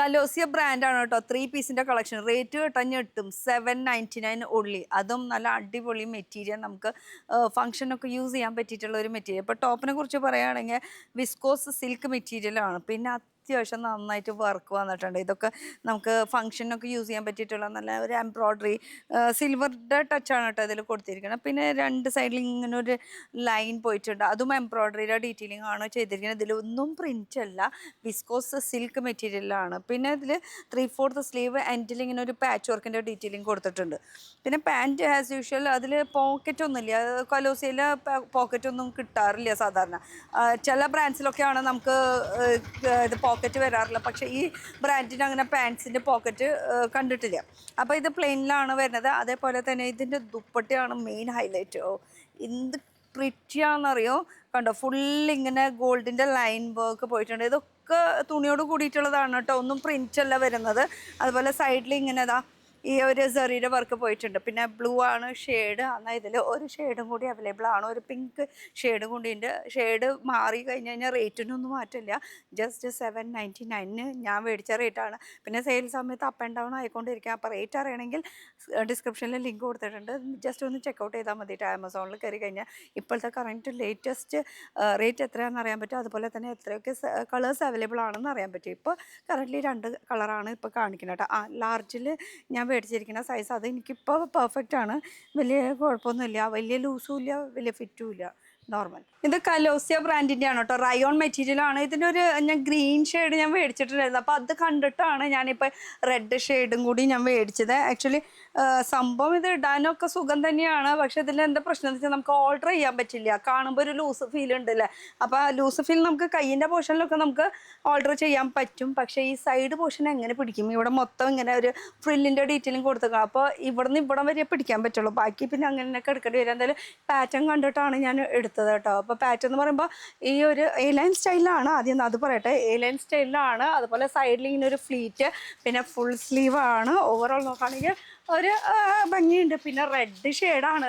കലോസിയ ബ്രാൻഡാണ് കേട്ടോ. 3 പീസിന്റെ കളക്ഷൻ. റേറ്റ് കേട്ടഞ്ഞെട്ടും 799 ഉള്ളി. അതും നല്ല അടിപൊളി മെറ്റീരിയൽ, നമുക്ക് ഫംഗ്ഷനൊക്കെ യൂസ് ചെയ്യാൻ പറ്റിയിട്ടുള്ള ഒരു മെറ്റീരിയൽ. ഇപ്പോൾ ടോപ്പിനെ കുറിച്ച് പറയുകയാണെങ്കിൽ വിസ്കോസ് സിൽക്ക് മെറ്റീരിയലാണ്. പിന്നെ അത്യാവശ്യം നന്നായിട്ട് വർക്ക് വന്നിട്ടുണ്ട്. ഇതൊക്കെ നമുക്ക് ഫംഗ്ഷനൊക്കെ യൂസ് ചെയ്യാൻ പറ്റിയിട്ടുള്ള നല്ല ഒരു എംബ്രോയ്ഡറി സിൽവറിൻ്റെ ടച്ചാണ് കേട്ടോ ഇതിൽ കൊടുത്തിരിക്കുന്നത്. പിന്നെ രണ്ട് സൈഡിൽ ഇങ്ങനെ ഒരു ലൈൻ പോയിട്ടുണ്ട്, അതും എംബ്രോയ്ഡറിയുടെ ഡീറ്റെയിലിംഗ് ആണ് ചെയ്തിരിക്കുന്നത്. ഇതിലൊന്നും പ്രിൻ്റ് അല്ല, വിസ്കോസ് സിൽക്ക് മെറ്റീരിയലാണ്. പിന്നെ ഇതിൽ 3/4 സ്ലീവ് എൻഡിൽ ഇങ്ങനെ ഒരു പാച്ച് വർക്കിൻ്റെ ഡീറ്റെയിലിംഗ് കൊടുത്തിട്ടുണ്ട്. പിന്നെ പാൻറ്റ് ആസ് യൂഷ്വൽ അതിൽ പോക്കറ്റ് ഒന്നുമില്ല. കൊലോസിയിൽ പോക്കറ്റ് ഒന്നും കിട്ടാറില്ല സാധാരണ. ചില ബ്രാൻഡ്സിലൊക്കെയാണ് നമുക്ക് ഇത് പോക്കറ്റ് വരാറില്ല, പക്ഷേ ഈ ബ്രാൻഡിന് അങ്ങനെ പാൻസിൻ്റെ പോക്കറ്റ് കണ്ടിട്ടില്ല. അപ്പോൾ ഇത് പ്ലെയിനിലാണ് വരുന്നത്. അതേപോലെ തന്നെ ഇതിൻ്റെ ദുപ്പട്ടയാണ് മെയിൻ ഹൈലൈറ്റ്. എന്ത് പ്രിറ്റിയാണെന്നറിയോ, കണ്ടോ, ഫുള്ളിങ്ങനെ ഗോൾഡിൻ്റെ ലൈൻ വർക്ക് പോയിട്ടുണ്ട്. ഇതൊക്കെ തുണിയോട് കൂടിയിട്ടുള്ളതാണ് കേട്ടോ, ഒന്നും പ്രിൻ്റ് അല്ല വരുന്നത്. അതുപോലെ സൈഡിൽ ഇങ്ങനെ ഈ ഒരു സെറിയുടെ വർക്ക് പോയിട്ടുണ്ട്. പിന്നെ ബ്ലൂ ആണ് ഷെയ്ഡ്. എന്നാൽ ഇതിൽ ഒരു ഷെയ്ഡും കൂടി അവൈലബിൾ ആണ്, ഒരു പിങ്ക് ഷെയ്ഡും കൂടി ഉണ്ട്. ഷെയ്ഡ് മാറി കഴിഞ്ഞ് കഴിഞ്ഞാൽ റേറ്റിനൊന്നും മാറ്റില്ല. ജസ്റ്റ് 799 ഞാൻ മേടിച്ച റേറ്റാണ്. പിന്നെ സെയിൽ സമയത്ത് അപ്പ് ആൻഡ് ഡൗൺ ആയിക്കൊണ്ടിരിക്കുക. അപ്പോൾ റേറ്റ് അറിയണമെങ്കിൽ ഡിസ്ക്രിപ്ഷനിൽ ലിങ്ക് കൊടുത്തിട്ടുണ്ട്, ജസ്റ്റ് ഒന്ന് ചെക്കൗട്ട് ചെയ്താൽ മതിയിട്ട്. ആമസോണിൽ കയറി കഴിഞ്ഞാൽ ഇപ്പോഴത്തെ കറൻറ്റ് ലേറ്റസ്റ്റ് റേറ്റ് എത്രയാണെന്ന് അറിയാൻ പറ്റും. അതുപോലെ തന്നെ എത്രയൊക്കെ കളേഴ്സ് അവൈലബിൾ ആണെന്ന് അറിയാൻ പറ്റും. ഇപ്പോൾ കറൻ്റ്ലി 2 കളറാണ് ഇപ്പോൾ കാണിക്കുന്നത് കേട്ടോ. ലാർജിൽ ഞാൻ മേടിച്ചിരിക്കുന്ന സൈസ് അത് എനിക്കിപ്പോൾ പെർഫെക്റ്റ് ആണ്, വലിയ കുഴപ്പമൊന്നുമില്ല. വലിയ ലൂസും ഇല്ല, വലിയ ഫിറ്റും ഇല്ല, നോർമൽ. ഇത് കലോസിയ ബ്രാൻഡിൻ്റെ ആണ് കേട്ടോ, റയോൺ മെറ്റീരിയൽ ആണ്. ഇതിൻ്റെ ഒരു ഞാൻ ഗ്രീൻ ഷെയ്ഡ് ഞാൻ മേടിച്ചിട്ടുണ്ടായിരുന്നു. അപ്പോൾ അത് കണ്ടിട്ടാണ് ഞാനിപ്പോൾ റെഡ് ഷെയ്ഡും കൂടി ഞാൻ മേടിച്ചത്. ആക്ച്വലി സംഭവം ഇത് ഇടാനൊക്കെ സുഖം തന്നെയാണ്, പക്ഷേ ഇതിൽ എന്താ പ്രശ്നം എന്ന് വെച്ചാൽ നമുക്ക് ഓൾട്ടർ ചെയ്യാൻ പറ്റില്ല. കാണുമ്പോൾ ഒരു ലൂസ് ഫീൽ ഉണ്ടല്ലേ. അപ്പോൾ ആ ലൂസ് ഫീൽ നമുക്ക് കയ്യിൻ്റെ പോർഷനിലൊക്കെ നമുക്ക് ഓൾട്ടർ ചെയ്യാൻ പറ്റും, പക്ഷേ ഈ സൈഡ് പോർഷൻ എങ്ങനെ പിടിക്കും? ഇവിടെ മൊത്തം ഇങ്ങനെ ഒരു ഫ്രില്ലിൻ്റെ ഡീറ്റെയിലും കൊടുത്തേക്കാം. അപ്പോൾ ഇവിടുന്ന് ഇവിടം വരെ പിടിക്കാൻ പറ്റുള്ളൂ, ബാക്കി പിന്നെ അങ്ങനെയൊക്കെ എടുക്കേണ്ടി വരും. എന്തായാലും പാറ്റേൺ കണ്ടിട്ടാണ് ഞാൻ എടുത്തത് കേട്ടോ. അപ്പോൾ പാറ്റേൺ എന്ന് പറയുമ്പോൾ ഈ ഒരു എ ലൈൻ സ്റ്റൈലാണ്. ആദ്യം അത് പറയട്ടെ, എ ലൈൻ സ്റ്റൈലിലാണ്. അതുപോലെ സൈഡിൽ ഇങ്ങനെ ഒരു ഫ്ലീറ്റ്, പിന്നെ ഫുൾ സ്ലീവ് ആണ്. ഓവറോൾ നോക്കുകയാണെങ്കിൽ ഒരു ഭംഗിയുണ്ട്. പിന്നെ റെഡ് ഷെയ്ഡാണ്.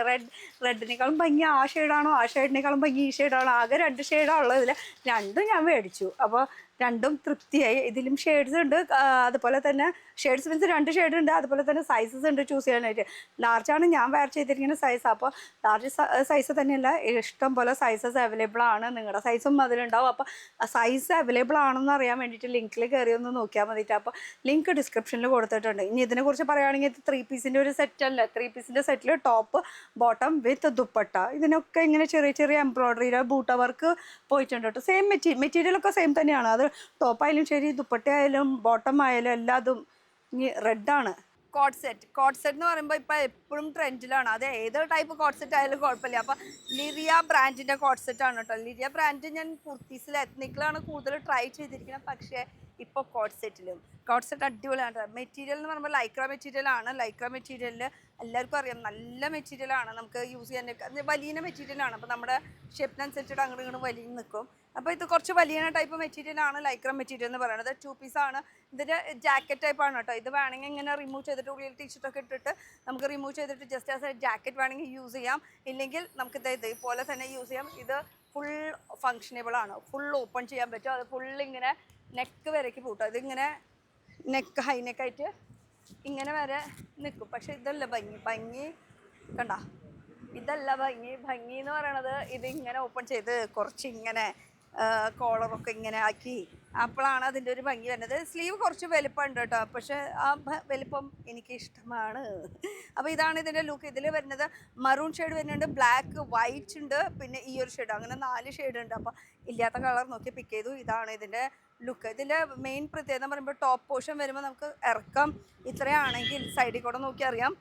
റെഡിനേക്കാളും ഭംഗി ആ ഷെയ്ഡാണോ, ആ ഷെയ്ഡിനേക്കാളും ഭംഗി ഈ ഷെയ്ഡാണോ? ആകെ 2 ഷെയ്ഡാണ് ഉള്ളത്. ഇതിൽ 2 ഞാൻ മേടിച്ചു. അപ്പോൾ 2ഉം തൃപ്തിയായി. ഇതിലും ഷെയ്ഡ്സ് ഉണ്ട്, അതുപോലെ തന്നെ ഷെയ്ഡ്സ് മീൻസ് 2 ഷെയ്ഡ് ഉണ്ട്. അതുപോലെ തന്നെ സൈസസ് ഉണ്ട് ചൂസ് ചെയ്യാനായിട്ട്. ലാർജാണ് ഞാൻ വെയർ ചെയ്തിരിക്കുന്ന സൈസ്. അപ്പോൾ ലാർജ് സൈസ് തന്നെയല്ല, ഇഷ്ടം പോലെ സൈസസ് അവൈലബിൾ ആണ്. നിങ്ങളുടെ സൈസും അതിലുണ്ടാവും. അപ്പോൾ സൈസ് അവൈലബിൾ ആണെന്ന് അറിയാൻ വേണ്ടിയിട്ട് ലിങ്കിൽ കയറി ഒന്ന് നോക്കിയാൽ മതിയിട്ട്. അപ്പോൾ ലിങ്ക് ഡിസ്ക്രിപ്ഷനിൽ കൊടുത്തിട്ടുണ്ട്. ഇനി ഇതിനെക്കുറിച്ച് പറയുകയാണെങ്കിൽ ഇത് 3 പീസിൻ്റെ ഒരു സെറ്റ് അല്ല. 3 പീസിൻ്റെ സെറ്റിൽ ടോപ്പ് ബോട്ടം വിത്ത് ദുപ്പട്ട. ഇതിനൊക്കെ ഇങ്ങനെ ചെറിയ ചെറിയ എംബ്രോയ്ഡറിയുടെ ബൂട്ട വർക്ക് പോയിട്ടുണ്ട് കേട്ടോ. സെയിം മെറ്റീരിയലൊക്കെ സെയിം തന്നെയാണ്. അത് ടോപ്പായാലും ശരി, ദുപ്പട്ടയായാലും ബോട്ടം ആയാലും എല്ലാതും ഇനി റെഡാണ്. കോട്ട് സെറ്റ് എന്ന് പറയുമ്പോൾ ഇപ്പോൾ എപ്പോഴും ട്രെൻഡിലാണ്. അത് ഏത് ടൈപ്പ് കോട്ട് സെറ്റ് ആയാലും കുഴപ്പമില്ല. അപ്പോൾ ലിറിയ ബ്രാൻഡിൻ്റെ കോട്ട് സെറ്റാണ് കേട്ടോ. ലിറിയ ബ്രാൻഡ് ഞാൻ കുർത്തീസിൽ എത്നിക്കിലാണ് കൂടുതൽ ട്രൈ ചെയ്തിരിക്കുന്നത്, പക്ഷേ ഇപ്പോൾ കോട്ട് സെറ്റ് അടിപൊളിയാണ്. മെറ്റീരിയൽ എന്ന് പറയുമ്പോൾ ലൈക്ര മെറ്റീരിയലാണ്. ലൈക്ര മെറ്റീരിയലിൽ എല്ലാവർക്കും അറിയാം നല്ല മെറ്റീരിയലാണ്, നമുക്ക് യൂസ് ചെയ്യാൻ വലിയ മെറ്റീരിയലാണ്. അപ്പോൾ നമ്മുടെ ഷേപ്പിനനുസരിച്ചിട്ട് അങ്ങോട്ട് ഇങ്ങോട്ട് വലിയ നിൽക്കും. അപ്പോൾ ഇത് കുറച്ച് വലിയ ടൈപ്പ് മെറ്റീരിയലാണ് ലൈക്ര മെറ്റീരിയൽ എന്ന് പറയുന്നത്. 2 പീസാണ്. ഇതിൻ്റെ ജാക്കറ്റ് ടൈപ്പാണ് കേട്ടോ. ഇത് വേണമെങ്കിൽ ഇങ്ങനെ റിമൂവ് ചെയ്തിട്ട് ഉള്ളിൽ ടീഷർട്ടൊക്കെ ഇട്ടിട്ട് നമുക്ക് റിമൂവ് ചെയ്തിട്ട് ജസ്റ്റ് ആസ് എ ജാക്കറ്റ് വേണമെങ്കിൽ യൂസ് ചെയ്യാം. ഇല്ലെങ്കിൽ നമുക്ക് ഇതേപോലെ തന്നെ യൂസ് ചെയ്യാം. ഇത് ഫുൾ ഫങ്ഷനബിൾ ആണ്, ഫുൾ ഓപ്പൺ ചെയ്യാൻ പറ്റും. അത് ഫുൾ ഇങ്ങനെ നെക്ക് വരയ്ക്ക് പൂട്ടും. ഇതിങ്ങനെ നെക്ക് ഹൈ നെക്കായിട്ട് ഇങ്ങനെ വരെ നിൽക്കും. പക്ഷെ ഇതല്ല ഭംഗി കണ്ട, ഇതല്ല ഭംഗി എന്ന് പറയണത് ഇതിങ്ങനെ ഓപ്പൺ ചെയ്ത് കുറച്ച് ഇങ്ങനെ കോളറൊക്കെ ഇങ്ങനെ ആക്കി അപ്പോഴാണ് അതിൻ്റെ ഒരു ഭംഗി വരുന്നത്. സ്ലീവ് കുറച്ച് വലിപ്പമുണ്ട് കേട്ടോ, പക്ഷേ ആ വലിപ്പം എനിക്ക് ഇഷ്ടമാണ്. അപ്പോൾ ഇതാണ് ഇതിൻ്റെ ലുക്ക്. ഇതിൽ വരുന്നത് മറൂൺ ഷെയ്ഡ് വരുന്നുണ്ട്, ബ്ലാക്ക്, വൈറ്റ് ഉണ്ട്, പിന്നെ ഈ ഒരു ഷെയ്ഡ്, അങ്ങനെ 4 ഷെയ്ഡ് ഉണ്ട്. അപ്പോൾ ഇല്ലാത്ത കളർ നോക്കി പിക്ക് ചെയ്തു. ഇതാണ് ഇതിൻ്റെ ലുക്ക്. ഇതിൻ്റെ മെയിൻ പ്രത്യേകത എന്ന് പറയുമ്പോൾ ടോപ്പ് പോർഷൻ വരുമ്പോൾ നമുക്ക് ഇറക്കം ഇത്രയാണെങ്കിൽ സൈഡിൽ കൂടെ നോക്കി അറിയാം.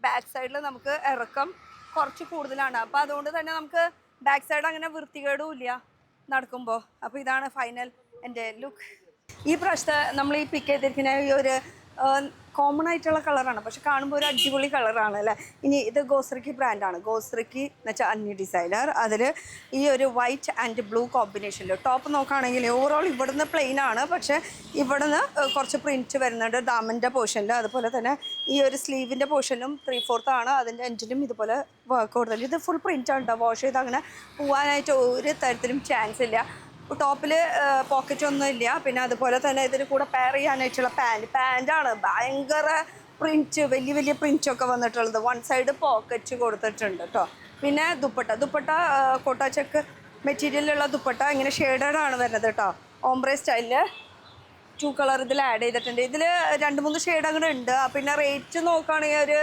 ബാക്ക് സൈഡിൽ നമുക്ക് ഇറക്കം കുറച്ച് കൂടുതലാണ്. അപ്പോൾ അതുകൊണ്ട് തന്നെ നമുക്ക് ബാക്ക് സൈഡ് അങ്ങനെ വൃത്തികേടും ഇല്ല നടക്കുമ്പോൾ. അപ്പോൾ ഇതാണ് ഫൈനൽ എൻ്റെ ലുക്ക്. ഈ പ്രാവശ്യത്തെ നമ്മൾ ഈ പിക്ക് ചെയ്തിരിക്കുന്ന ഈ ഒരു കോമൺ ആയിട്ടുള്ള കളറാണ്, പക്ഷെ കാണുമ്പോൾ ഒരു അടിപൊളി കളറാണ് അല്ലേ. ഇനി ഇത് ഗോസ്രിക്കി ബ്രാൻഡാണ്. ഗോസ്രിക്കി എന്ന് വെച്ചാൽ അന്യ ഡിസൈനർ. അതിൽ ഈ ഒരു വൈറ്റ് ആൻഡ് ബ്ലൂ കോമ്പിനേഷനിൽ ടോപ്പ് നോക്കുകയാണെങ്കിൽ ഓവറോൾ ഇവിടുന്ന് പ്ലെയിൻ ആണ്, പക്ഷേ ഇവിടുന്ന് കുറച്ച് പ്രിൻറ്റ് വരുന്നുണ്ട് ദാമൻ്റെ പോർഷനിൽ. അതുപോലെ തന്നെ ഈ ഒരു സ്ലീവിൻ്റെ പോർഷനും 3/4 ആണ്. അതിൻ്റെ എൻഡിലും ഇതുപോലെ വർക്ക് കൊടുത്തില്ല. ഇത് ഫുൾ പ്രിൻ്റാണ് കേട്ടോ. വാഷ് ചെയ്ത് അങ്ങനെ പോകാനായിട്ട് ഒരു തരത്തിലും ചാൻസ് ഇല്ല. ടോപ്പിൽ പോക്കറ്റ് ഒന്നും ഇല്ല. പിന്നെ അതുപോലെ തന്നെ ഇതിന് കൂടെ പെയർ ചെയ്യാനായിട്ടുള്ള പാൻറ്റാണ് ഭയങ്കര പ്രിൻറ്റ്, വലിയ വലിയ പ്രിൻറ്റൊക്കെ വന്നിട്ടുള്ളത്. വൺ സൈഡ് പോക്കറ്റ് കൊടുത്തിട്ടുണ്ട് കേട്ടോ. പിന്നെ ദുപ്പട്ട കോട്ട ചെക്ക് മെറ്റീരിയലുള്ള ദുപ്പട്ട ഇങ്ങനെ ഷെയ്ഡഡ് ആണ് വരുന്നത് കേട്ടോ. ഓംബ്രേ സ്റ്റൈലിൽ 2 കളർ ഇതിൽ ആഡ് ചെയ്തിട്ടുണ്ട്. ഇതിൽ 2-3 ഷെയ്ഡ് അങ്ങനെ ഉണ്ട്. പിന്നെ റേറ്റ് നോക്കുകയാണെങ്കിൽ ഒരു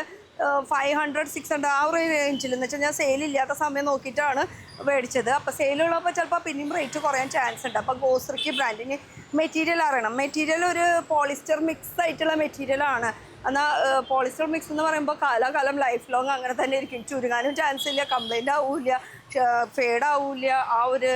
500-600 ആ ഒരു റേഞ്ചിൽ എന്ന് വെച്ചാൽ ഞാൻ സെയിലില്ലാത്ത സമയം നോക്കിയിട്ടാണ് മേടിച്ചത്. അപ്പോൾ സെയിലുള്ളപ്പോൾ ചിലപ്പോൾ പിന്നെയും റേറ്റ് കുറയാൻ ചാൻസ് ഉണ്ട്. അപ്പോൾ ഗോസ്രിക്കി ബ്രാൻഡിന് മെറ്റീരിയൽ അറിയണം. മെറ്റീരിയൽ ഒരു പോളിസ്റ്റർ മിക്സ് ആയിട്ടുള്ള മെറ്റീരിയലാണ്. എന്നാൽ പോളിസ്റ്റർ മിക്സ് എന്ന് പറയുമ്പോൾ കാലാകാലം ലൈഫ് ലോങ് അങ്ങനെ തന്നെ ഇരിക്കും. ചുരുങ്ങാനും ചാൻസ് ഇല്ല, കംപ്ലൈൻ്റ് ആവില്ല, ഫേഡ് ആവില്ല. ആ ഒരു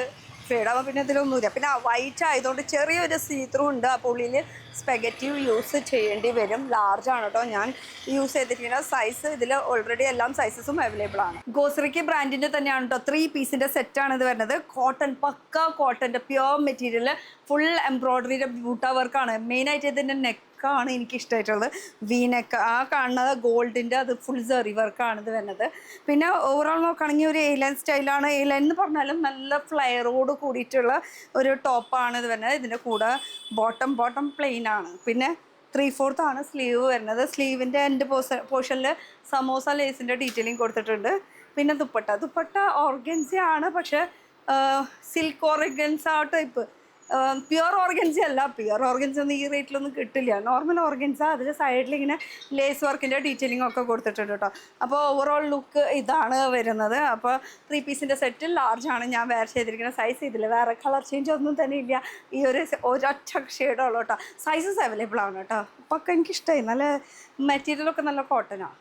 ഫേഡാകുമ്പോൾ പിന്നെ ഇതിലൊന്നുമില്ല. പിന്നെ വൈറ്റ് ആയതുകൊണ്ട് ചെറിയൊരു സീത്രൂ ഉണ്ട്. അപ്പോൾ ഉള്ളിൽ സ്പെഗറ്റീവ് യൂസ് ചെയ്യേണ്ടി വരും. ലാർജ് ആണ് കേട്ടോ ഞാൻ യൂസ് ചെയ്തിരിക്കുന്ന സൈസ്. ഇതിൽ ഓൾറെഡി എല്ലാം സൈസസും അവൈലബിൾ ആണ്. ഗോസ്രിക്കി ബ്രാൻഡിൻ്റെ തന്നെയാണ് കേട്ടോ. 3 പീസിൻ്റെ സെറ്റാണ് ഇത് വരുന്നത്. കോട്ടൺ, പക്ക കോട്ടൻ്റെ പ്യുവർ മെറ്റീരിയൽ, ഫുൾ എംബ്രോയ്ഡറിയുടെ ബ്യൂട്ട വർക്കാണ്. മെയിനായിട്ട് ഇതിൻ്റെ നെക്കാണ് എനിക്കിഷ്ടമായിട്ടുള്ളത്. വി നെക്ക്, ആ കാണുന്നത് ഗോൾഡിൻ്റെ, അത് ഫുൾ സെറി വർക്കാണ് ഇത് വരുന്നത്. പിന്നെ ഓവറോൾ നോക്കുകയാണെങ്കിൽ ഒരു എ ലൈൻ സ്റ്റൈലാണ്. എ ലൈൻ എന്ന് പറഞ്ഞാലും നല്ല ഫ്ലെയറോട് കൂടിയിട്ടുള്ള ഒരു ടോപ്പാണ് ഇത് വരുന്നത്. ഇതിൻ്റെ കൂടെ ബോട്ടം പ്ലെയിൻ ആണ്. പിന്നെ 3/4 ആണ് സ്ലീവ് വരുന്നത്. സ്ലീവിൻ്റെ എൻഡ് പോർഷനിൽ സമോസ ലേസിൻ്റെ ഡീറ്റെയിലിംഗ് കൊടുത്തിട്ടുണ്ട്. പിന്നെ ദുപ്പട്ട ഓർഗൻസ ആണ്, പക്ഷേ silk organza type, pure organza അല്ല. പ്യുവർ ഓർഗൻസ ഒന്നും ഈ റേറ്റിലൊന്നും കിട്ടില്ല. നോർമൽ ഓർഗൻസ, അതിൽ സൈഡിൽ ഇങ്ങനെ ലേസ് വർക്കിൻ്റെ ഡീറ്റെയിലിംഗ് ഒക്കെ കൊടുത്തിട്ടുണ്ട് കേട്ടോ. അപ്പോൾ ഓവറോൾ ലുക്ക് ഇതാണ് വരുന്നത്. അപ്പോൾ 3 പീസിൻ്റെ സെറ്റ് ലാർജ് ആണ് ഞാൻ വെയർ ചെയ്തിരിക്കുന്ന സൈസ്. ഇതിൽ വേറെ കളർ ചേഞ്ച് ഒന്നും തന്നെ ഇല്ല. ഈ ഒരൊറ്റ ഷെയ്ഡുള്ളൂ കേട്ടോ. സൈസസ് അവൈലബിൾ ആണ് കേട്ടോ. അപ്പോൾ ഒക്കെ എനിക്കിഷ്ടമായി. നല്ല മെറ്റീരിയലൊക്കെ നല്ല കോട്ടനാണ്.